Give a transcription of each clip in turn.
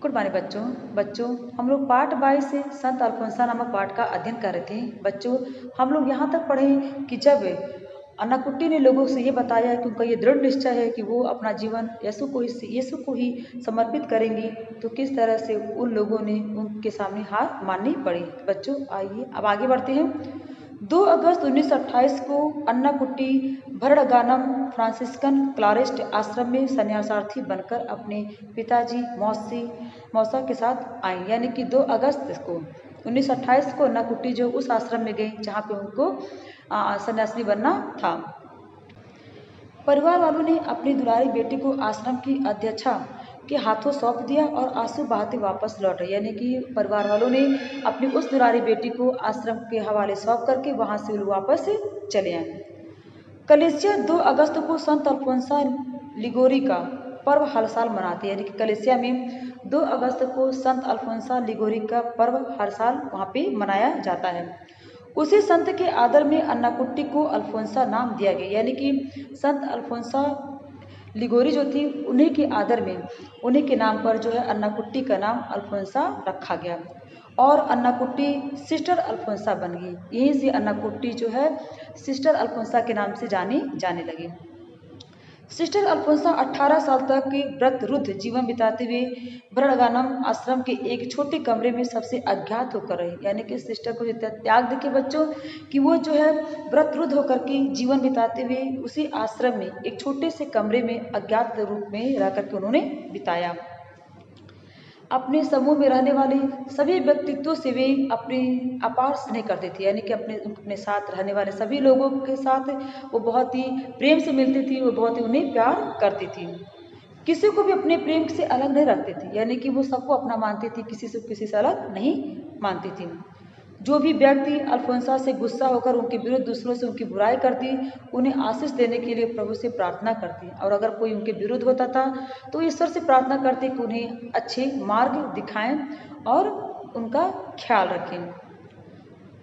Good morning बच्चों। बच्चों, हम लोग पाठ 22 से संत अल्फोंसा नामक पाठ का अध्ययन कर रहे थे। बच्चों, हम लोग यहाँ तक पढ़े कि जब अन्नाकुट्टी ने लोगों से ये बताया कि उनका ये दृढ़ निश्चय है कि वो अपना जीवन यीशु को ही समर्पित करेंगी, तो किस तरह से उन लोगों ने उनके सामने हार माननी पड़ी। बच्चों, आइए अब आगे बढ़ते हैं। 2 अगस्त 1928 को अन्नाकुट्टी भरणगानम फ्रांसिस्कन क्लारिस्ट आश्रम में सन्यासार्थी बनकर अपने पिताजी मौसा के साथ आई। यानी कि 2 अगस्त को 1928 को अन्नाकुट्टी जो उस आश्रम में गई जहाँ पे उनको सन्यासी बनना था। परिवार वालों ने अपनी दुलारी बेटी को आश्रम की अध्यक्षा के हाथों सौंप दिया और आंसू बहाते वापस लौट रहे। यानी कि परिवार वालों ने अपनी उस दुलारी बेटी को आश्रम के हवाले सौंप करके वहां से वापस चले आए। कलेसिया 2 अगस्त को संत अल्फोंसा लिगोरी का पर्व हर साल मनाते हैं। यानी कि कलेसिया में 2 अगस्त को संत अल्फोंसा लिगोरी का पर्व हर साल वहाँ पे मनाया जाता है। उसी संत के आदर में अन्नाकुट्टी को अल्फोंसा नाम दिया गया। यानी कि संत अल्फोंसा लिगोरी जो थी उन्हीं के आदर में, उन्हीं के नाम पर जो है अन्नाकुट्टी का नाम अल्फोंसा रखा गया और अन्नाकुट्टी सिस्टर अल्फोंसा बन गई। यहीं से अन्नाकुट्टी जो है सिस्टर अल्फोंसा के नाम से जाने लगी। सिस्टर अल्फोंसा 18 साल तक के व्रत रुद्ध जीवन बिताते हुए भरणगानम आश्रम के एक छोटे कमरे में सबसे अज्ञात होकर रही। यानी कि सिस्टर को त्याग देके बच्चों कि वो जो है व्रत रुद्ध होकर के जीवन बिताते हुए उसी आश्रम में एक छोटे से कमरे में अज्ञात रूप में रह करके उन्होंने बिताया। अपने समूह में रहने वाले सभी व्यक्तित्वों से वे अपनी अपार स्नेह करते थे। यानी कि अपने साथ रहने वाले सभी लोगों के साथ वो बहुत ही प्रेम से मिलती थी, वो बहुत ही उन्हें प्यार करती थी। किसी को भी अपने प्रेम से अलग नहीं रखती थी। यानी कि वो सबको अपना मानती थी, किसी से अलग नहीं मानती थी। जो भी व्यक्ति अल्फोंसा से गुस्सा होकर उनके विरुद्ध दूसरों से उनकी बुराई करती, उन्हें आशीष देने के लिए प्रभु से प्रार्थना करती। और अगर कोई उनके विरुद्ध होता था तो ईश्वर से प्रार्थना करती कि उन्हें अच्छे मार्ग दिखाएं और उनका ख्याल रखें।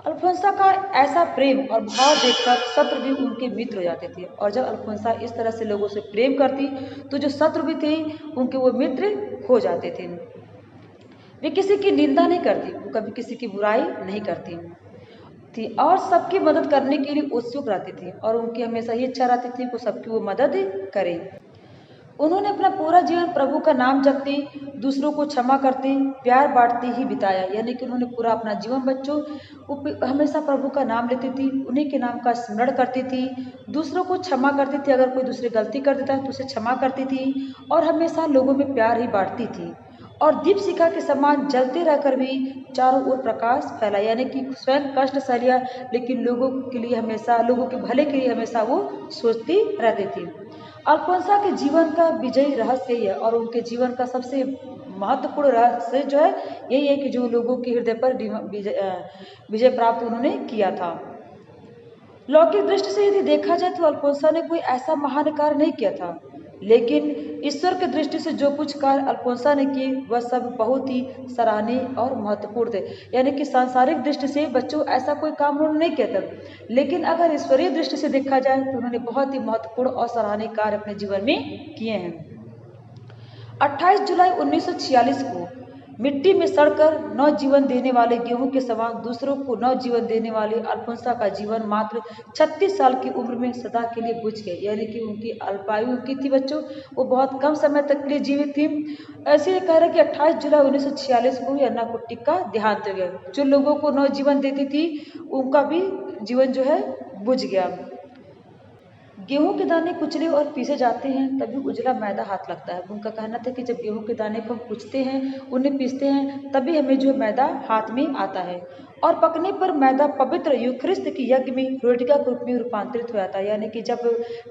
अल्फोंसा का ऐसा प्रेम और भाव देखकर शत्रु भी उनके मित्र हो जाते थे। और जब अल्फोंसा इस तरह से लोगों से प्रेम करती तो जो शत्रु भी थे उनके वो मित्र हो जाते थे। वे किसी की निंदा नहीं करती, वो कभी किसी की बुराई नहीं करती थी और सबकी मदद करने के लिए उत्सुक रहती थी और उनकी हमेशा ये इच्छा रहती थी कि सबकी वो मदद करें। उन्होंने अपना पूरा जीवन प्रभु का नाम जपते, दूसरों को क्षमा करते, प्यार बांटते ही बिताया। यानी कि उन्होंने पूरा अपना जीवन बच्चों हमेशा प्रभु का नाम लेती थी, उन्हीं के नाम का स्मरण करती थी, दूसरों को क्षमा करती थी। अगर कोई दूसरी गलती कर देता तो उसे क्षमा करती थी और हमेशा लोगों में प्यार ही बांटती थी और दीपशिखा के समान जलते रहकर भी चारों ओर प्रकाश फैला। यानी कि स्वयं कष्ट सह लेकिन लोगों के लिए हमेशा, लोगों के भले के लिए हमेशा वो सोचती रहती थी। अल्फोंसा के जीवन का विजयी रहस्य है और उनके जीवन का सबसे महत्वपूर्ण रहस्य जो है यही है कि जो लोगों के हृदय पर विजय प्राप्त उन्होंने किया था। लौकिक दृष्टि से यदि देखा जाए तो अल्फोंसा ने कोई ऐसा महान कार्य नहीं किया था, लेकिन ईश्वर की दृष्टि से जो कुछ कार्य अल्फोंसा ने किए वह सब बहुत ही सराहनीय और महत्वपूर्ण थे। यानी कि सांसारिक दृष्टि से बच्चों ऐसा कोई काम उन्होंने नहीं किया था, लेकिन अगर ईश्वरीय दृष्टि से देखा जाए तो उन्होंने बहुत ही महत्वपूर्ण और सराहनीय कार्य अपने जीवन में किए हैं। 28 जुलाई 1946 को मिट्टी में सड़कर नवजीवन देने वाले गेहूं के समान दूसरों को नवजीवन देने वाले अल्फोंसा का जीवन मात्र 36 साल की उम्र में सदा के लिए बुझ गए। यानी कि उनकी अल्पायु की थी बच्चों, वो बहुत कम समय तक के लिए जीवित थी। ऐसे कह रहे कि 28 जुलाई 1946 को ही अन्नाकुट्टी का देहांत हो गया। जो लोगों को नवजीवन देती थी उनका भी जीवन जो है बुझ गया। गेहूं के दाने कुचले और पीसे जाते हैं तभी उजला मैदा हाथ लगता है। उनका कहना था कि जब गेहूं के दाने को हम कुचते हैं, उन्हें पीसते हैं, तभी हमें जो मैदा हाथ में आता है और पकने पर मैदा पवित्र यूखरिस्त की यज्ञ में रोटी के रूप में रूपांतरित हो जाता है। यानी कि जब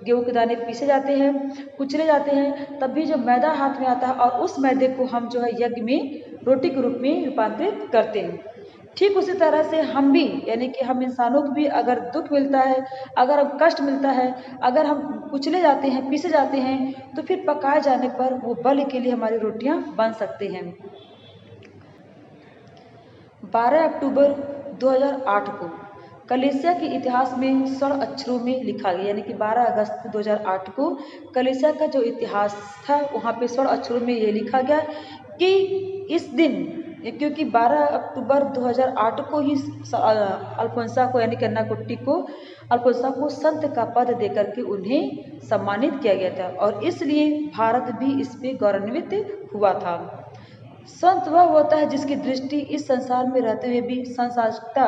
गेहूं के दाने पीसे जाते हैं, कुचले जाते हैं, तभी जब मैदा हाथ में आता है और उस मैदे को हम जो है यज्ञ में रोटी के रूप में रूपांतरित करते हैं। ठीक उसी तरह से हम भी, यानी कि हम इंसानों को भी अगर दुख मिलता है, अगर हम कष्ट मिलता है, अगर हम कुचले जाते हैं, पीसे जाते हैं, तो फिर पकाए जाने पर वो बल के लिए हमारी रोटियां बन सकते हैं। 12 अक्टूबर 2008 को कलीसिया के इतिहास में स्वर्ण अक्षरों में लिखा गया। यानी कि 12 अगस्त 2008 को कलीसिया का जो इतिहास था वहाँ पे स्वर्ण अक्षरों में ये लिखा गया कि इस दिन क्योंकि 12 अक्टूबर 2008 को ही अल्फोंसा को यानी कि अन्ना कुट्टी को अल्फोंसा को संत का पद देकर के उन्हें सम्मानित किया गया था और इसलिए भारत भी इस पे गौरवान्वित हुआ था। संत वह होता है जिसकी दृष्टि इस संसार में रहते हुए भी सांसारिकता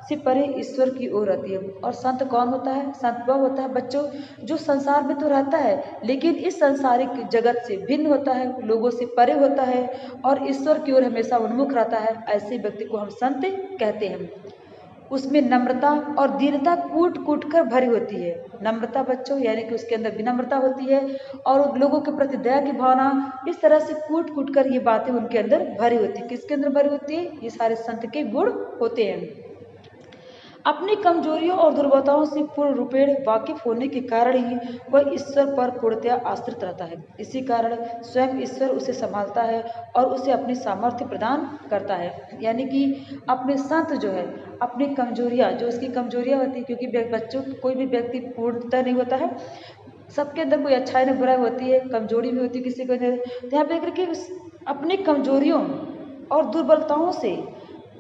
से परे ईश्वर की ओर रहती है। और संत कौन होता है? संत वह होता है बच्चों जो संसार में तो रहता है लेकिन इस सांसारिक जगत से भिन्न होता है, लोगों से परे होता है और ईश्वर की ओर हमेशा उन्मुख रहता है। ऐसे व्यक्ति को हम संत कहते हैं। उसमें नम्रता और दीनता कूट कूट कर भरी होती है। नम्रता बच्चों यानी कि उसके अंदर विनम्रता होती है और लोगों के प्रति दया की भावना, इस तरह से कूट कूट कर ये बातें उनके अंदर भरी होती है। किसके अंदर भरी होती है? ये सारे संत के गुण होते हैं। अपनी कमजोरियों और दुर्बलताओं से पूर्ण रूपेण वाकिफ होने के कारण ही वह ईश्वर पर पूर्णतया आश्रित रहता है। इसी कारण स्वयं ईश्वर उसे संभालता है और उसे अपनी सामर्थ्य प्रदान करता है। यानी कि अपने संत जो है अपनी कमजोरियाँ, जो उसकी कमजोरियाँ होती है, क्योंकि बच्चों कोई भी व्यक्ति पूर्णतः नहीं होता है, सबके अंदर कोई अच्छाई न बुराई होती है, कमजोरी भी होती है किसी को अंदर। तो यहाँ पे करके अपनी कमजोरियों और दुर्बलताओं से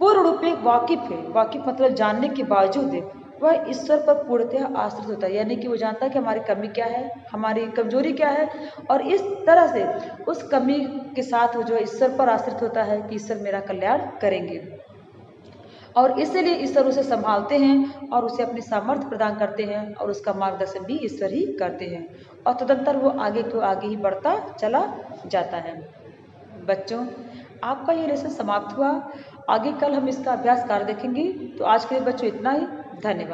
पूर्ण रूप में वाकिफ है। वाकिफ मतलब जानने के बावजूद वह ईश्वर पर पूर्णतः आश्रित होता है। यानी कि वो जानता है कि हमारी कमी क्या है, हमारी कमजोरी क्या है और इस तरह से उस कमी के साथ वो जो ईश्वर पर आश्रित होता है कि ईश्वर मेरा कल्याण करेंगे और इसीलिए ईश्वर उसे संभालते हैं और उसे अपनी सामर्थ्य प्रदान करते हैं और उसका मार्गदर्शन भी ईश्वर ही करते हैं और तदंतर वो आगे को आगे ही बढ़ता चला जाता है। बच्चों, आपका ये लेसन समाप्त हुआ। आगे कल हम इसका अभ्यास कार्य देखेंगे। तो आज के लिए बच्चों इतना ही। धन्यवाद।